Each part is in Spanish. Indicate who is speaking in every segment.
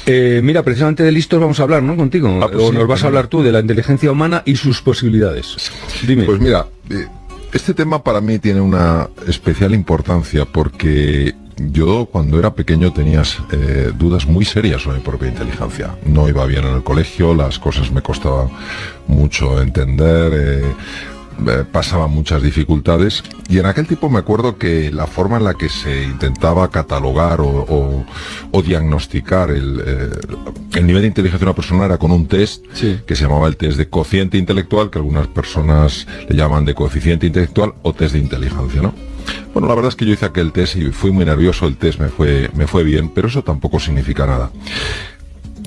Speaker 1: Mira, precisamente de listos vamos a hablar, ¿no? Contigo.
Speaker 2: Pues
Speaker 1: o
Speaker 2: sí,
Speaker 1: nos vas a hablar tú de la inteligencia humana y sus posibilidades. Dime.
Speaker 2: Pues mira, este tema para mí tiene una especial importancia porque yo cuando era pequeño tenía dudas muy serias sobre mi propia inteligencia. No iba bien en el colegio, las cosas me costaban mucho entender, pasaba muchas dificultades, y en aquel tiempo me acuerdo que la forma en la que se intentaba catalogar o diagnosticar el nivel de inteligencia de una persona era con un test que se llamaba el test de cociente intelectual, que algunas personas le llaman de coeficiente intelectual o test de inteligencia, ¿no? Bueno, la verdad es que yo hice aquel test y fui muy nervioso, el test me fue bien, pero eso tampoco significa nada.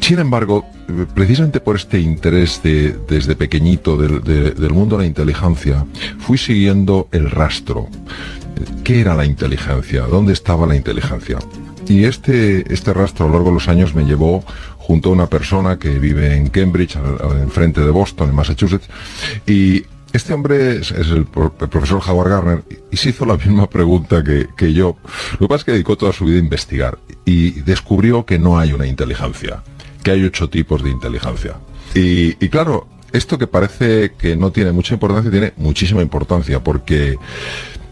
Speaker 2: Sin embargo, precisamente por este interés desde pequeñito del mundo de la inteligencia, fui siguiendo el rastro. ¿Qué era la inteligencia? ¿Dónde estaba la inteligencia? Y este rastro a lo largo de los años me llevó junto a una persona que vive en Cambridge, enfrente de Boston, en Massachusetts, y este hombre es el profesor Howard Gardner, y se hizo la misma pregunta que yo. Lo que pasa es que dedicó toda su vida a investigar y descubrió que no hay una inteligencia, que hay 8 tipos de inteligencia. Y claro, esto que parece que no tiene mucha importancia, tiene muchísima importancia, porque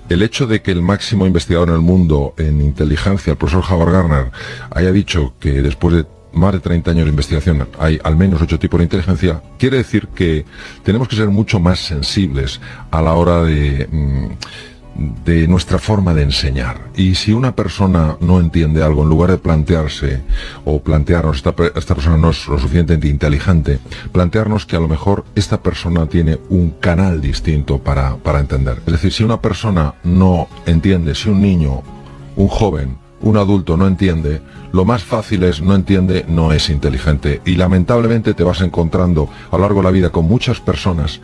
Speaker 2: el hecho de que el máximo investigador en el mundo en inteligencia, el profesor Howard Gardner, haya dicho que después de más de 30 años de investigación hay al menos 8 tipos de inteligencia, quiere decir que tenemos que ser mucho más sensibles a la hora de nuestra forma de enseñar. Y si una persona no entiende algo, en lugar de plantearse o plantearnos esta persona no es lo suficientemente inteligente, plantearnos que a lo mejor esta persona tiene un canal distinto para entender. Es decir, si una persona no entiende, si un niño, un joven, un adulto no entiende, lo más fácil es no entiende, no es inteligente. Y lamentablemente te vas encontrando a lo largo de la vida con muchas personas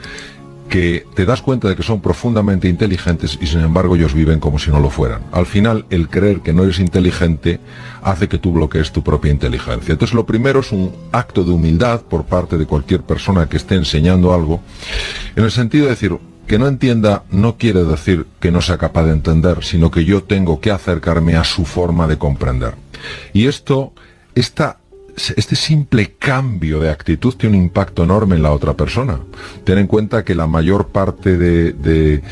Speaker 2: que te das cuenta de que son profundamente inteligentes y sin embargo ellos viven como si no lo fueran. Al final, el creer que no eres inteligente hace que tú bloquees tu propia inteligencia. Entonces, lo primero es un acto de humildad por parte de cualquier persona que esté enseñando algo, en el sentido de decir, que no entienda no quiere decir que no sea capaz de entender, sino que yo tengo que acercarme a su forma de comprender. Y este simple cambio de actitud tiene un impacto enorme en la otra persona. Ten en cuenta que la mayor parte de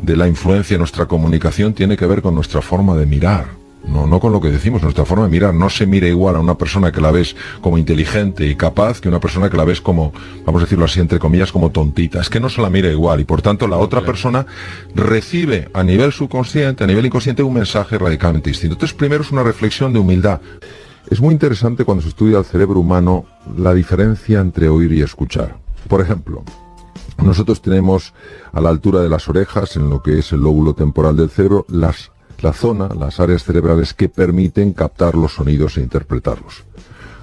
Speaker 2: la influencia de nuestra comunicación tiene que ver con nuestra forma de mirar. No con lo que decimos, nuestra forma de mirar. No se mira igual a una persona que la ves como inteligente y capaz que una persona que la ves como, vamos a decirlo así, entre comillas, como tontita. Es que no se la mira igual y por tanto la otra persona recibe a nivel subconsciente, a nivel inconsciente, un mensaje radicalmente distinto. Entonces, primero es una reflexión de humildad. Es muy interesante cuando se estudia el cerebro humano la diferencia entre oír y escuchar. Por ejemplo, nosotros tenemos a la altura de las orejas, en lo que es el lóbulo temporal del cerebro, las áreas cerebrales que permiten captar los sonidos e interpretarlos.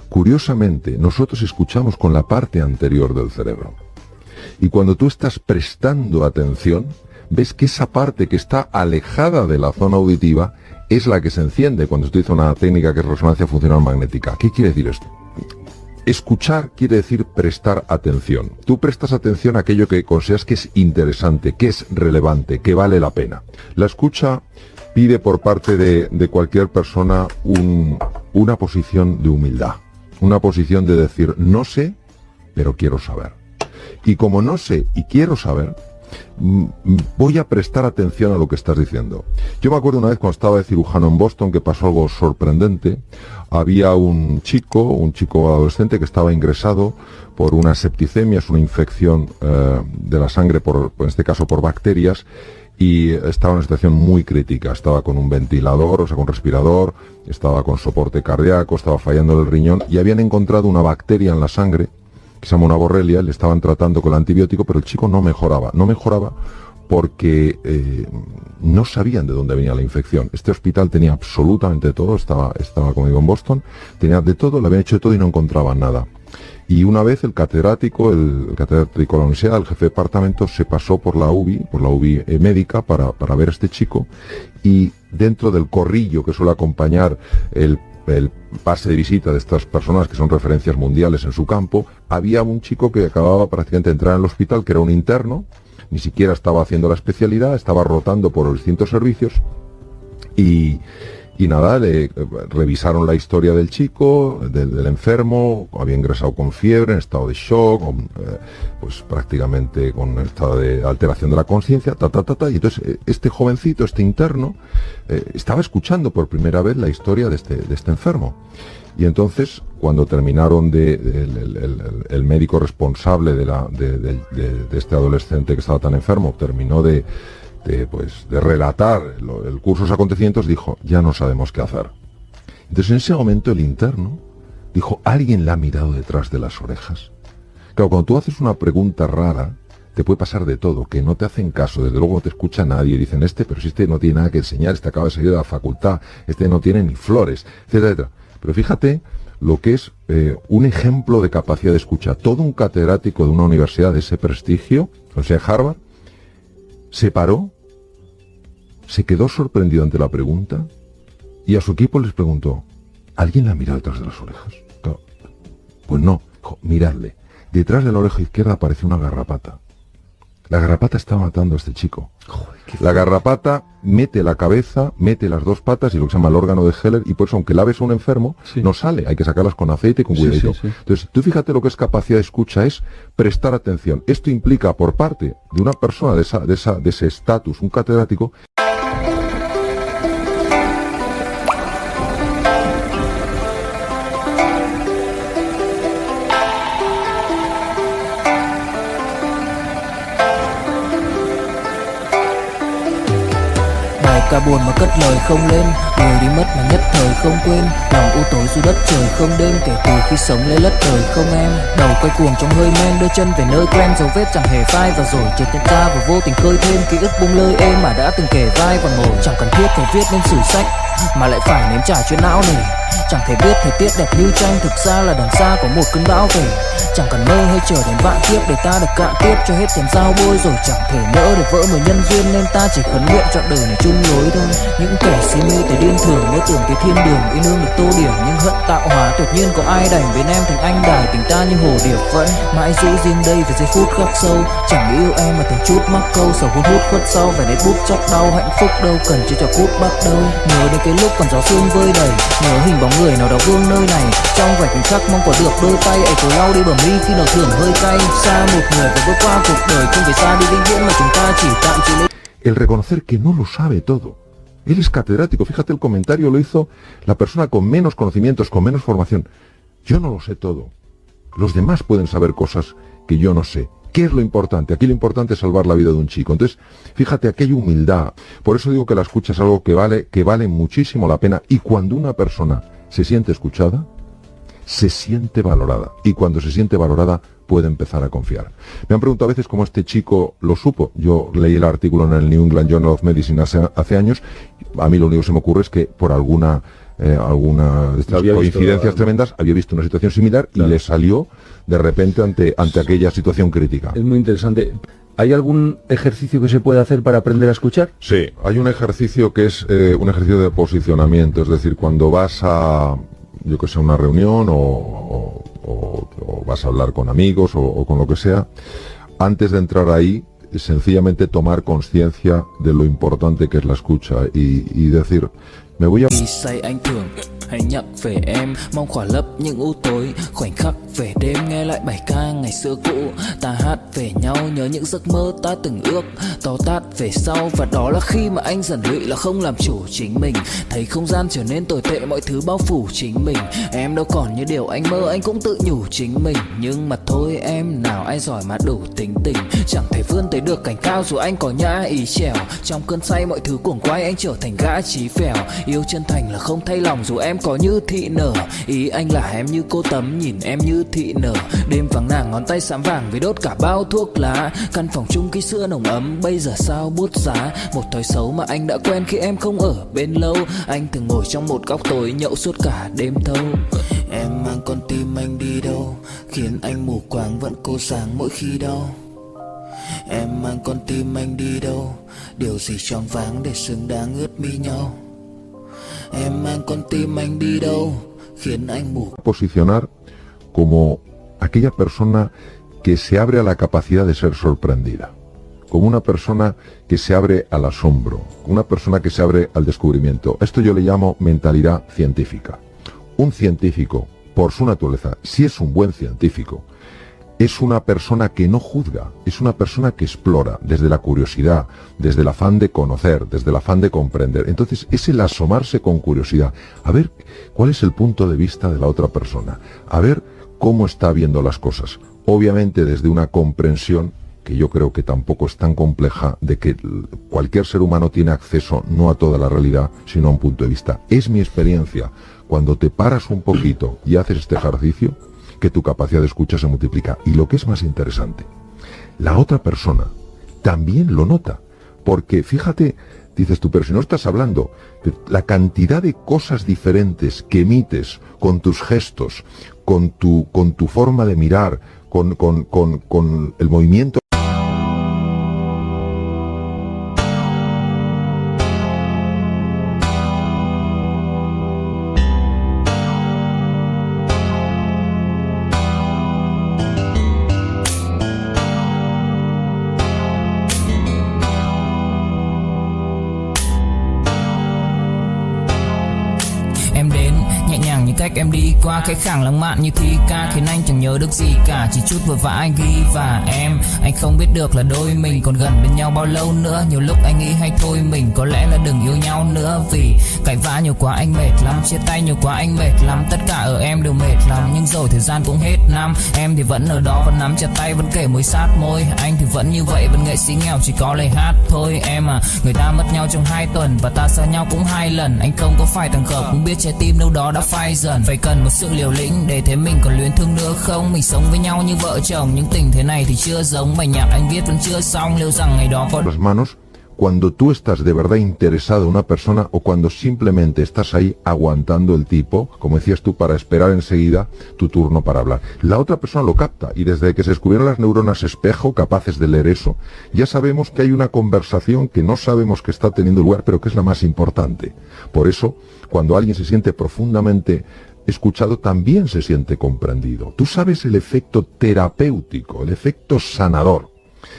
Speaker 2: Curiosamente, nosotros escuchamos con la parte anterior del cerebro. Y cuando tú estás prestando atención, ves que esa parte que está alejada de la zona auditiva es la que se enciende cuando se utiliza una técnica que es resonancia funcional magnética. ¿Qué quiere decir esto? Escuchar quiere decir prestar atención. Tú prestas atención a aquello que consideras que es interesante, que es relevante, que vale la pena. La escucha pide por parte de cualquier persona una posición de humildad, una posición de decir, no sé, pero quiero saber. Y como no sé y quiero saber, voy a prestar atención a lo que estás diciendo. Yo me acuerdo una vez cuando estaba de cirujano en Boston que pasó algo sorprendente. Había un chico adolescente que estaba ingresado por una septicemia, es una infección de la sangre, en este caso por bacterias, y estaba en una situación muy crítica. Estaba con un ventilador, o sea, con un respirador, estaba con soporte cardíaco, estaba fallando el riñón, y habían encontrado una bacteria en la sangre que se llama una borrelia, le estaban tratando con el antibiótico, pero el chico no mejoraba porque no sabían de dónde venía la infección. Este hospital tenía absolutamente todo, estaba como digo en Boston, tenía de todo, le habían hecho de todo y no encontraban nada. Y una vez el catedrático de la universidad, el jefe de departamento, se pasó por la UBI médica para ver a este chico, y dentro del corrillo que suele acompañar el pase de visita de estas personas que son referencias mundiales en su campo, había un chico que acababa prácticamente de entrar en el hospital, que era un interno, ni siquiera estaba haciendo la especialidad, estaba rotando por los distintos servicios, y Y nada, revisaron la historia del chico, del enfermo, había ingresado con fiebre, en estado de shock, pues prácticamente con estado de alteración de la conciencia, y entonces este jovencito, este interno, estaba escuchando por primera vez la historia de este enfermo. Y entonces, cuando terminaron el médico responsable de este adolescente que estaba tan enfermo, terminó de relatar el curso de los acontecimientos, dijo, ya no sabemos qué hacer. Entonces en ese momento el interno dijo, ¿alguien le ha mirado detrás de las orejas? Claro, cuando tú haces una pregunta rara, te puede pasar de todo, que no te hacen caso, desde luego no te escucha nadie, dicen pero si este no tiene nada que enseñar, este acaba de salir de la facultad, este no tiene ni flores, etcétera, etcétera. Pero fíjate lo que es un ejemplo de capacidad de escucha. Todo un catedrático de una universidad de ese prestigio, o sea, Harvard, se paró, se quedó sorprendido ante la pregunta y a su equipo les preguntó, ¿alguien le ha mirado detrás de las orejas? Claro, pues no, dijo, miradle. Detrás de la oreja izquierda aparece una garrapata. La garrapata está matando a este chico. Joder, la garrapata mete la cabeza, mete las dos patas y lo que se llama el órgano de Heller, y por eso aunque laves a un enfermo, sí, no sale, hay que sacarlas con aceite y con cuidadito. Sí. Entonces, tú fíjate lo que es capacidad de escucha, es prestar atención. Esto implica por parte de una persona de ese estatus, un catedrático.
Speaker 3: Cả buồn mà cất lời không lên, người đi mất mà nhất thời không quên, lòng u tối dù đất trời không đêm, kể từ khi sống lấy lất đời không em. Đầu quay cuồng trong hơi men, đưa chân về nơi quen, dấu vết chẳng hề phai, và rồi chợt nhận ra và vô tình khơi thêm ký ức bung lơi êm mà đã từng kể vai và ngồi. Chẳng cần thiết phải viết nên sử sách mà lại phải nếm trải chuyện não nề. Chẳng thể biết thời tiết đẹp như tranh, thực ra là đằng xa có một cơn bão về. Chẳng cần mơ hay chờ đến vạn kiếp để ta được cạn tiếp cho hết tiền giao bôi, rồi chẳng thể nỡ để vỡ một nhân duyên, nên ta chỉ khấn nguyện trọn đời này chung lối thôi. Những kẻ si mê tới điên thường mơ tưởng tới thiên đường, yêu nương được tô điểm nhưng hận tạo hóa, tuyệt nhiên có ai đành bên em thành anh đài, tình ta như hồ điệp vẫn mãi giữ riêng đây về giây phút khắc sâu. Chẳng yêu em mà từng chút mắc câu, sầu hun hút khuất sau vẻ nét bút chắc đau, hạnh phúc đâu cần chỉ cho cút bắt đầu. Nhớ đến cái lúc còn gió sương vơi đầy, nhớ hình bóng người nào đó vương nơi này, trong vẻ khoảnh khắc mong có được đôi tay ấy cố lau đi bờ mi khi nào thường hơi cay. Xa một người và bước qua cuộc đời không phải xa đi vĩnh viễn mà chúng ta chỉ tạm chịu lấy.
Speaker 2: El reconocer que no lo sabe todo. Él es catedrático, fíjate el comentario lo hizo la persona con menos conocimientos, con menos formación. Yo no lo sé todo. Los demás pueden saber cosas que yo no sé. ¿Qué es lo importante? Aquí lo importante es salvar la vida de un chico. Entonces, fíjate, aquí hay humildad. Por eso digo que la escucha es algo que vale muchísimo la pena. Y cuando una persona se siente escuchada, se siente valorada. Y cuando se siente valorada, puede empezar a confiar. Me han preguntado a veces cómo este chico lo supo. Yo leí el artículo en el New England Journal of Medicine hace años. A mí lo único que se me ocurre es que por alguna de estas coincidencias tremendas había visto una situación similar, claro, y le salió de repente ante aquella situación crítica.
Speaker 1: Es muy interesante. ¿Hay algún ejercicio que se puede hacer para aprender a escuchar?
Speaker 2: Sí, hay un ejercicio que es un ejercicio de posicionamiento, es decir, cuando vas a, yo que sé, una reunión o vas a hablar con amigos o con lo que sea, antes de entrar ahí, sencillamente tomar conciencia de lo importante que es la escucha y decir, me voy a...
Speaker 3: Hãy nhắc về em, mong khỏa lấp những u tối, khoảnh khắc về đêm nghe lại bài ca ngày xưa cũ. Ta hát về nhau nhớ những giấc mơ ta từng ước, to tát về sau, và đó là khi mà anh dần lụy là không làm chủ chính mình. Thấy không gian trở nên tồi tệ, mọi thứ bao phủ chính mình. Em đâu còn như điều anh mơ, anh cũng tự nhủ chính mình. Nhưng mà thôi em, nào ai giỏi mà đủ tính tình, chẳng thể vươn tới được cảnh cao dù anh có nhã ý trèo. Trong cơn say mọi thứ cuồng quay, anh trở thành gã chí phèo. Yêu chân thành là không thay lòng dù em có như thị nở. Ý anh là em như cô tấm, nhìn em như thị nở. Đêm vắng nàng ngón tay xám vàng vì đốt cả bao thuốc lá. Căn phòng chung ký sữa nồng ấm, bây giờ sao bút giá. Một thói xấu mà anh đã quen khi em không ở bên lâu. Anh thường ngồi trong một góc tối nhậu suốt cả đêm thâu. Em mang con tim anh đi đâu, khiến anh mù quáng vẫn cố sáng mỗi khi đau. Em mang con tim anh đi đâu, điều gì choáng váng để xứng đáng ướt mi nhau. Em mang con tim anh đi đâu, khiến anh mù.
Speaker 2: Posicionar como aquella persona que se abre a la capacidad de ser sorprendida. como una persona que se abre al asombro, una persona que se abre al descubrimiento. Esto yo le llamo mentalidad científica. Un científico, por su naturaleza, si es un buen científico, es una persona que no juzga, es una persona que explora desde la curiosidad, desde el afán de conocer, desde el afán de comprender. Entonces es el asomarse con curiosidad, a ver cuál es el punto de vista de la otra persona, a ver cómo está viendo las cosas. Obviamente desde una comprensión, que yo creo que tampoco es tan compleja, de que cualquier ser humano tiene acceso no a toda la realidad, sino a un punto de vista. Es mi experiencia, cuando te paras un poquito y haces este ejercicio, que tu capacidad de escucha se multiplica. Y lo que es más interesante, la otra persona también lo nota, porque fíjate, dices tú, pero si no estás hablando, la cantidad de cosas diferentes que emites con tus gestos, con tu forma de mirar, con el movimiento.
Speaker 3: Cách em đi qua cái khẳng lãng mạn như thi ca khiến anh chẳng nhớ được gì cả, chỉ chút vội vã anh ghi và anh không biết được là đôi mình còn gần bên nhau bao lâu nữa. Nhiều lúc anh nghĩ hay thôi mình có lẽ là đừng yêu nhau nữa, vì cãi vã nhiều quá anh mệt lắm, chia tay nhiều quá anh mệt lắm, tất cả ở em đều mệt lắm. Nhưng rồi thời gian cũng hết năm, em thì vẫn ở đó, vẫn nắm chặt tay, vẫn kể môi sát môi. Anh thì vẫn như vậy, vẫn nghệ sĩ nghèo chỉ có lời hát thôi. Em à, người ta mất nhau trong 2 tuần và ta xa nhau cũng 2 lần. Anh không có phải thằng khờ, cũng biết trái tim đâu đó đã phai dần. Phải cần một sự liều lĩnh để thấy mình còn luyến thương nữa không. Mình sống với nhau như vợ chồng, những tình thế này thì chưa giống. Bài nhạc anh viết vẫn chưa xong, liệu rằng ngày đó có
Speaker 2: Las manos cuando tú estás de verdad interesado en una persona o cuando simplemente estás ahí aguantando el tipo, como decías tú, para esperar enseguida tu turno para hablar. La otra persona lo capta y desde que se descubrieron las neuronas espejo capaces de leer eso, ya sabemos que hay una conversación que no sabemos que está teniendo lugar, pero que es la más importante. Por eso, cuando alguien se siente profundamente escuchado, también se siente comprendido. Tú sabes el efecto terapéutico, el efecto sanador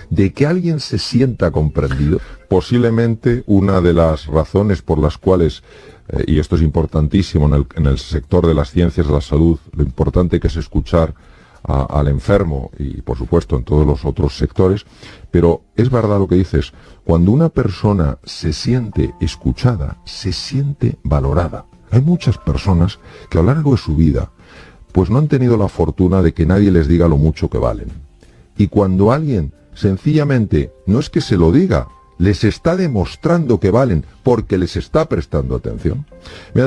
Speaker 2: de que alguien se sienta comprendido. Posiblemente una de las razones por las cuales, y esto es importantísimo en el sector de las ciencias de la salud, lo importante que es escuchar al enfermo y por supuesto en todos los otros sectores, pero es verdad lo que dices, cuando una persona se siente escuchada, se siente valorada. Hay muchas personas que a lo largo de su vida pues no han tenido la fortuna de que nadie les diga lo mucho que valen. Y cuando alguien sencillamente, no es que se lo diga, les está demostrando que valen porque les está prestando atención.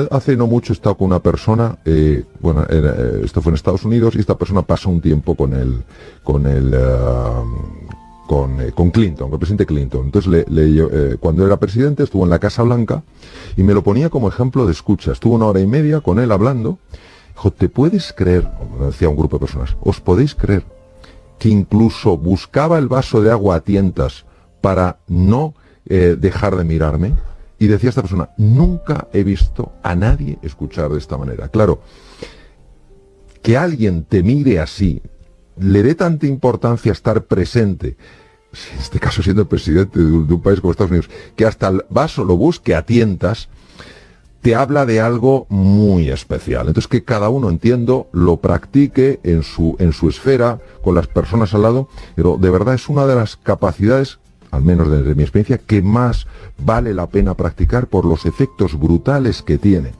Speaker 2: Hace no mucho he estado con una persona, esto fue en Estados Unidos, y esta persona pasó un tiempo con Clinton, con el presidente Clinton. Entonces, cuando era presidente, estuvo en la Casa Blanca y me lo ponía como ejemplo de escucha. Estuvo 1 hora y media con él hablando. Dijo, ¿te puedes creer? Decía un grupo de personas, ¿os podéis creer que incluso buscaba el vaso de agua a tientas para no dejar de mirarme? Y decía esta persona, nunca he visto a nadie escuchar de esta manera. Claro, que alguien te mire así, le dé tanta importancia a estar presente, en este caso siendo el presidente de un país como Estados Unidos, que hasta el vaso lo busque a tientas, te habla de algo muy especial. Entonces que cada uno, entiendo, lo practique en su esfera, con las personas al lado, pero de verdad es una de las capacidades, al menos desde mi experiencia, que más vale la pena practicar por los efectos brutales que tiene.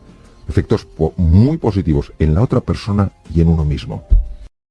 Speaker 2: Efectos muy positivos en la otra persona y en uno mismo.